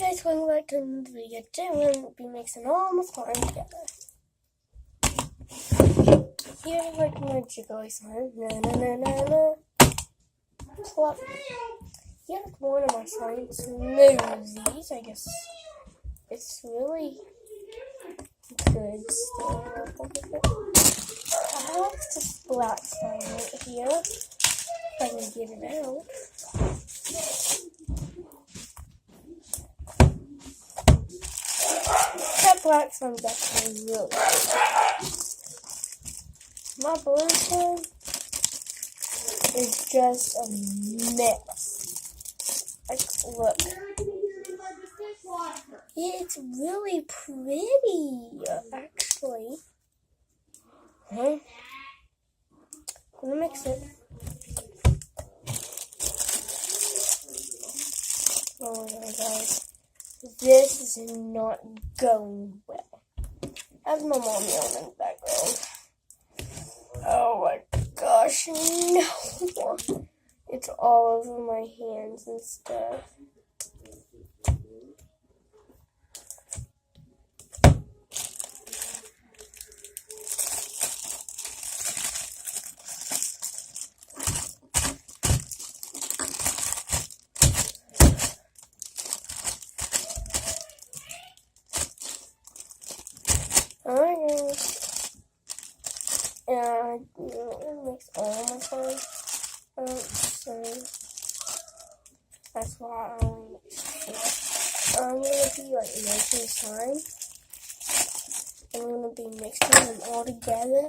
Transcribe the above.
guys, welcome back to another video. Today we're going to be mixing all my slime together. Here's like my jiggly slime. Na na na na na. Plop. Here's one of my slime smoothies. I guess it's really good still. I have this black slime right here. If I can get it out. That black slime's actually really good. My blue slime is just a mess. Like, look. It's really pretty, actually. Okay. I'm gonna mix it. Oh my gosh. This is not going well. That's my mom yelling in the background. Oh my gosh, no. It's all over my hands and stuff. Alright, and I'm gonna mix all my slime. So that's why I'm gonna be like making slime. I'm gonna be mixing them all together.